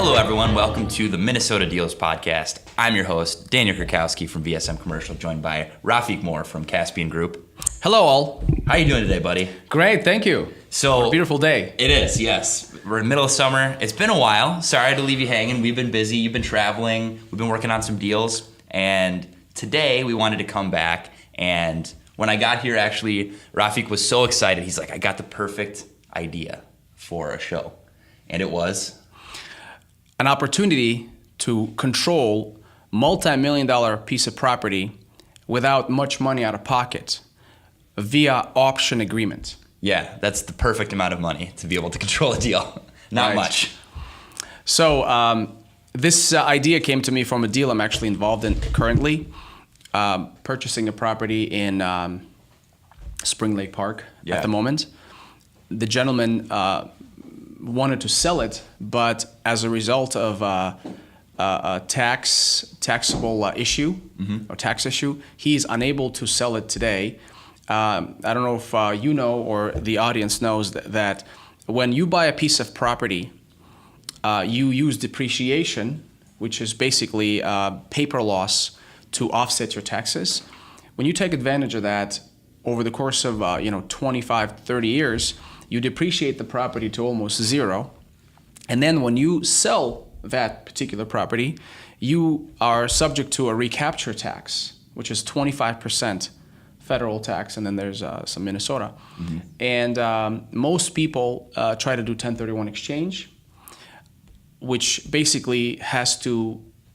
Hello, everyone. Welcome to the Minnesota Deals Podcast. I'm your host, Daniel Krakowski from VSM Commercial, joined by Rafik Moore from Caspian Group. Hello, all. How are you doing today, buddy? Great, thank you. So, a beautiful day. It is, yes. We're in the middle of summer. It's been a while. Sorry to leave you hanging. We've been busy. You've been traveling. We've been working on some deals. And today we wanted to come back. And when I got here, actually, Rafik was so excited. He's like, I got the perfect idea for a show. And it was an opportunity to control multi-million-dollar piece of property without much money out of pocket via option agreement. Yeah, that's the perfect amount of money to be able to control a deal. Not Right. much. So this idea came to me from a deal I'm actually involved in currently, purchasing a property in Spring Lake Park at the moment. The gentleman wanted to sell it, but as a result of a taxable issue or tax issue, he's unable to sell it today. I don't know if you know or the audience knows that when you buy a piece of property, you use depreciation, which is basically paper loss, to offset your taxes. When you take advantage of that over the course of 25, 30 years, you depreciate the property to almost zero. And then when you sell that particular property, you are subject to a recapture tax, which is 25% federal tax, and then there's some Minnesota. Mm-hmm. And most people try to do 1031 exchange, which basically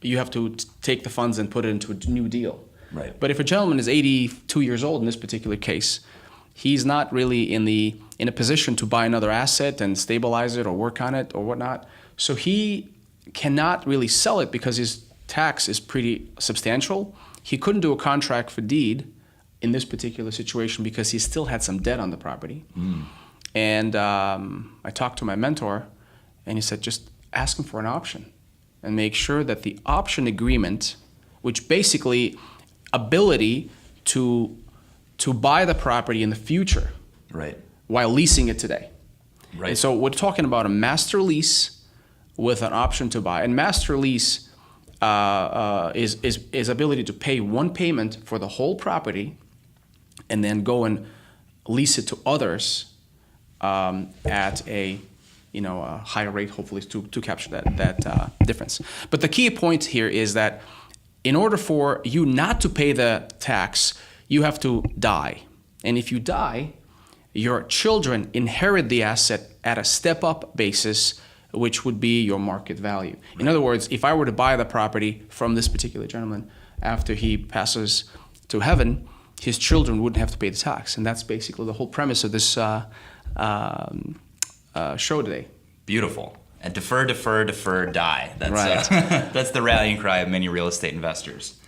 you have to take the funds and put it into a new deal. Right. But if a gentleman is 82 years old in this particular case, he's not really in a position to buy another asset and stabilize it or work on it or whatnot. So he cannot really sell it because his tax is pretty substantial. He couldn't do a contract for deed in this particular situation because he still had some debt on the property. And I talked to my mentor, and he said, just ask him for an option and make sure that the option agreement, which basically ability to buy the property in the future, right, while leasing it today. Right. And so we're talking about a master lease with an option to buy. And master lease is ability to pay one payment for the whole property and then go and lease it to others at a higher rate, hopefully, to capture that difference. But the key point here is that in order for you not to pay the tax, you have to die. And if you die, your children inherit the asset at a step-up basis, which would be your market value. Right. In other words, if I were to buy the property from this particular gentleman after he passes to heaven, his children wouldn't have to pay the tax. And that's basically the whole premise of this show today. Beautiful. And defer, die. That's, right. That's the rallying cry of many real estate investors.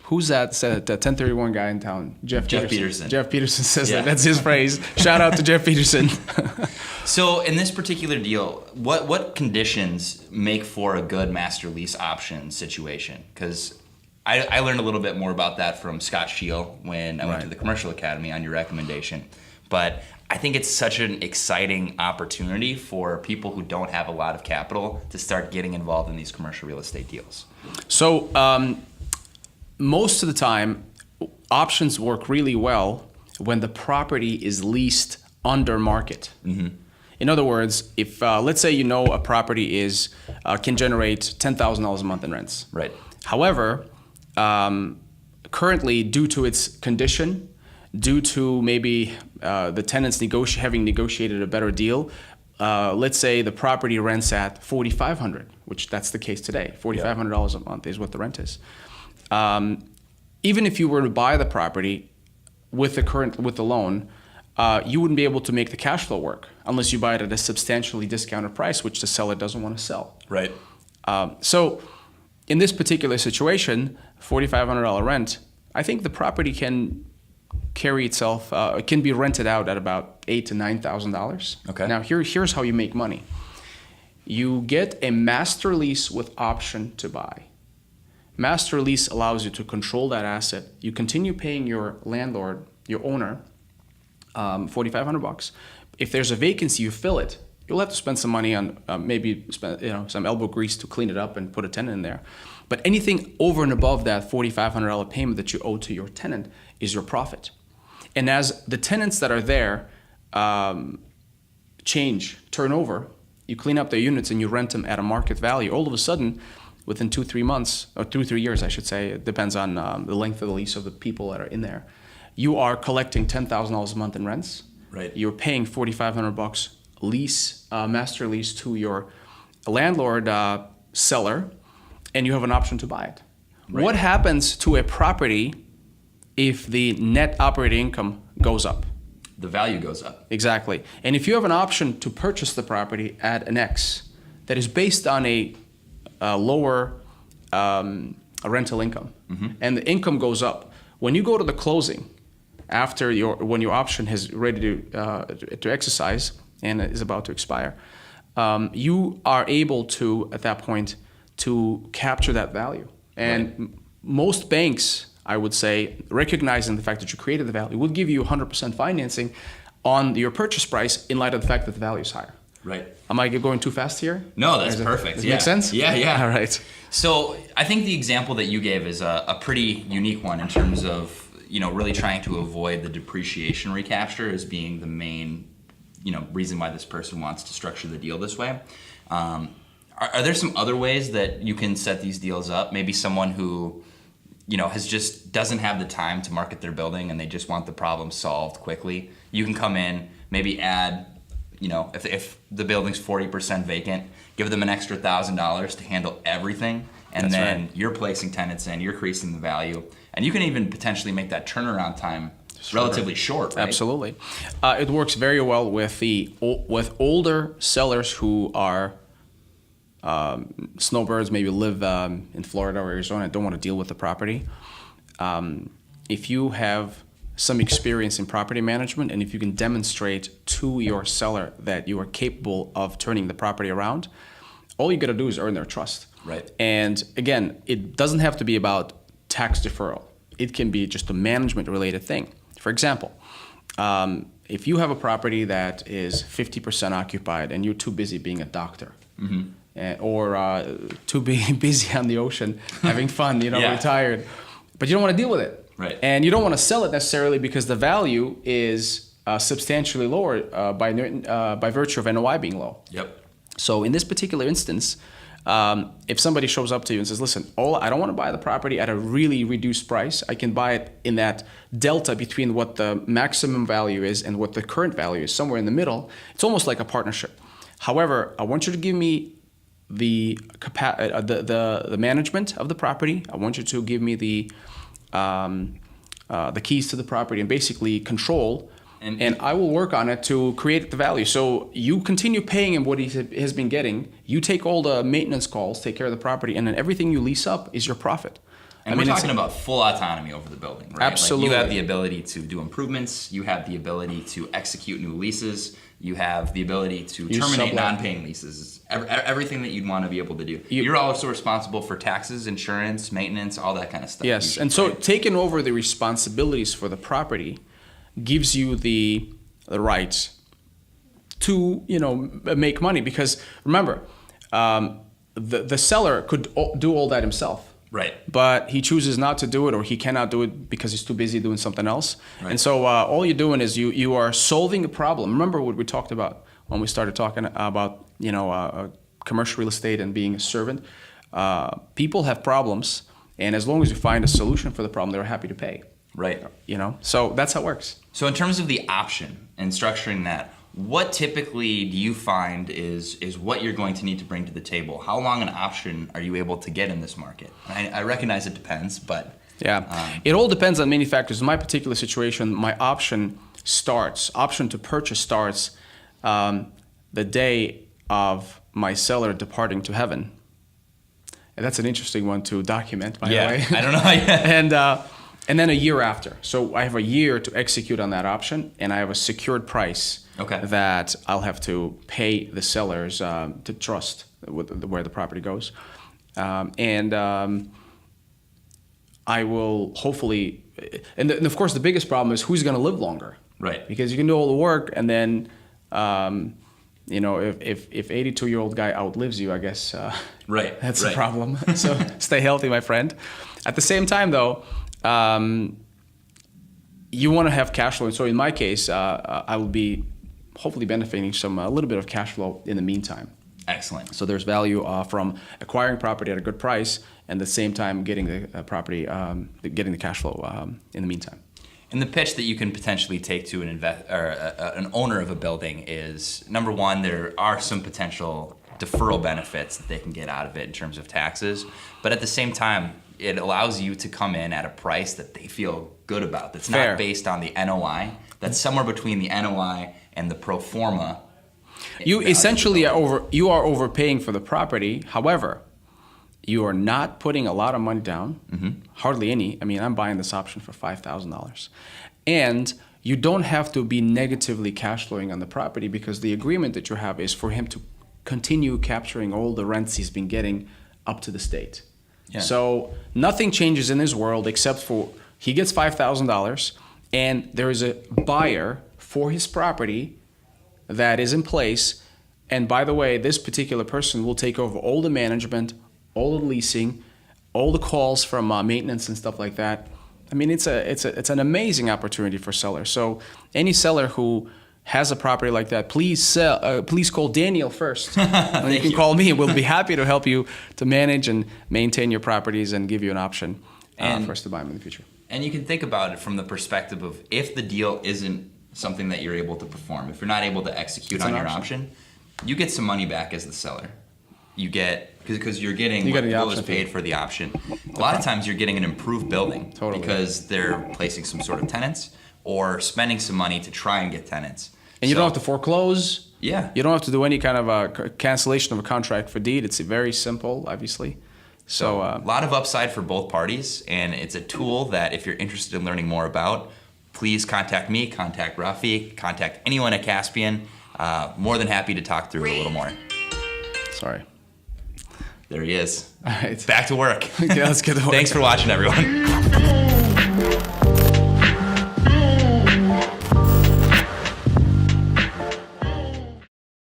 Who's that? The 1031 guy in town? Jeff Peterson. Jeff Peterson says that. That's his phrase. Shout out to Jeff Peterson. So in this particular deal, what conditions make for a good master lease option situation? Because I learned a little bit more about that from Scott Scheel when I went to the Commercial Academy on your recommendation. But I think it's such an exciting opportunity for people who don't have a lot of capital to start getting involved in these commercial real estate deals. So most of the time, options work really well when the property is leased under market. Mm-hmm. In other words, if let's say a property can generate $10,000 a month in rents. Right. However, currently, due to its condition, due to maybe the tenants having negotiated a better deal, let's say the property rents at $4,500, which that's the case today. $4,500 a month is what the rent is. Even if you were to buy the property with the loan, you wouldn't be able to make the cash flow work unless you buy it at a substantially discounted price, which the seller doesn't want to sell. Right. So in this particular situation, $4,500 rent, I think the property can carry itself, can be rented out at about $8,000 to $9,000. Okay. Now here's how you make money. You get a master lease with option to buy. Master lease allows you to control that asset. You continue paying your landlord, your owner, $4,500. If there's a vacancy, you fill it you'll have to spend some money on maybe spend some elbow grease to clean it up and put a tenant in there. But anything over and above that $4,500 payment that you owe to your tenant is your profit. And as the tenants that are there turn over, you clean up their units and you rent them at a market value, all of a sudden, within 2-3 months, or 2-3 years, I should say, it depends on the length of the lease of the people that are in there, you are collecting $10,000 a month in rents. Right. You're paying $4,500 lease, master lease to your landlord seller, and you have an option to buy it. Right. What happens to a property if the net operating income goes up? The value goes up. Exactly. And if you have an option to purchase the property at an X that is based on a lower rental income, and the income goes up, when you go to the closing, when your option is ready to exercise and is about to expire, you are able to, at that point, to capture that value. And most banks, I would say, recognizing the fact that you created the value, will give you 100% financing on your purchase price in light of the fact that the value is higher. Right. Am I going too fast here? No, that's perfect. Does it make sense? Yeah. All right. So I think the example that you gave is a pretty unique one in terms of really trying to avoid the depreciation recapture as being the main reason why this person wants to structure the deal this way. Are there some other ways that you can set these deals up? Maybe someone who doesn't have the time to market their building and they just want the problem solved quickly. You can come in, maybe add, if the building's 40% vacant, give them an extra $1,000 to handle everything. And That's then right. You're placing tenants in, you're increasing the value. And you can even potentially make that turnaround time relatively short, right? Absolutely. It works very well with older sellers who are snowbirds, maybe live in Florida or Arizona and don't want to deal with the property. If you have some experience in property management and if you can demonstrate to your seller that you are capable of turning the property around, all you got to do is earn their trust. Right. And again, it doesn't have to be about tax deferral. It can be just a management related thing. For example, if you have a property that is 50% occupied and you're too busy being a doctor, or too busy on the ocean having fun, retired, but you don't want to deal with it. Right. And you don't want to sell it necessarily because the value is substantially lower by virtue of NOI being low. Yep. So in this particular instance, if somebody shows up to you and says, listen, I don't want to buy the property at a really reduced price. I can buy it in that delta between what the maximum value is and what the current value is, somewhere in the middle. It's almost like a partnership. However, I want you to give me the management of the property. I want you to give me the keys to the property and basically control. And I will work on it to create the value. So you continue paying him what he has been getting. You take all the maintenance calls, take care of the property, and then everything you lease up is your profit. And we're talking about full autonomy over the building, right? Absolutely. Like you have the ability to do improvements. You have the ability to execute new leases. You have the ability to terminate non-paying leases. Everything that you'd want to be able to do. You're also responsible for taxes, insurance, maintenance, all that kind of stuff. Yes, and so taking over the responsibilities for the property gives you the right to make money, because remember, the seller could do all that himself. Right. But he chooses not to do it, or he cannot do it because he's too busy doing something else. Right. And so all you're doing is you are solving a problem. Remember what we talked about when we started talking about commercial real estate and being a servant. People have problems, and as long as you find a solution for the problem, they're happy to pay. Right. So that's how it works. So in terms of the option and structuring that, what typically do you find is what you're going to need to bring to the table? How long an option are you able to get in this market? I recognize it depends, but... Yeah, it all depends on many factors. In my particular situation, my option to purchase starts the day of my seller departing to heaven. And that's an interesting one to document, by the way. I don't know. And then a year after. So I have a year to execute on that option, and I have a secured price that I'll have to pay the sellers to trust where the property goes. I will hopefully, and of course the biggest problem is who's going to live longer. Right. Because you can do all the work and then You know, if 82-year-old guy outlives you, I guess Right. that's right. a problem. So stay healthy, my friend. At the same time, though, you want to have cash flow. So in my case, I will be hopefully benefiting a little bit of cash flow in the meantime. Excellent. So there's value from acquiring property at a good price, and at the same time getting the property, getting the cash flow in the meantime. And the pitch that you can potentially take to an owner of a building is, number one, there are some potential deferral benefits that they can get out of it in terms of taxes, but at the same time, it allows you to come in at a price that they feel good about. That's Fair. not based on the NOI. That's somewhere between the NOI and the pro forma. You value essentially of the building. you are overpaying for the property. However, you are not putting a lot of money down, hardly any. I mean, I'm buying this option for $5,000. And you don't have to be negatively cash flowing on the property because the agreement that you have is for him to continue capturing all the rents he's been getting up to the state. Yeah. So nothing changes in his world except for he gets $5,000 and there is a buyer for his property that is in place. And by the way, this particular person will take over all the management, all the leasing, all the calls from maintenance and stuff like that. I mean, it's an amazing opportunity for sellers. So any seller who has a property like that, please call Daniel first. And you can call me. We'll be happy to help you to manage and maintain your properties and give you an option for us to buy them in the future. And you can think about it from the perspective of if the deal isn't something that you're able to perform, if you're not able to execute on your option, you get some money back as the seller. You get, because you're getting what was paid for the option. A lot of times you're getting an improved building because they're placing some sort of tenants or spending some money to try and get tenants. And you don't have to foreclose. Yeah. You don't have to do any kind of a cancellation of a contract for deed. It's very simple, obviously. So a lot of upside for both parties, and it's a tool that if you're interested in learning more about, please contact me, contact Rafik, contact anyone at Caspian. More than happy to talk through it a little more. Sorry. There he is. All right. Back to work. Okay, let's get to work. Thanks for watching, everyone.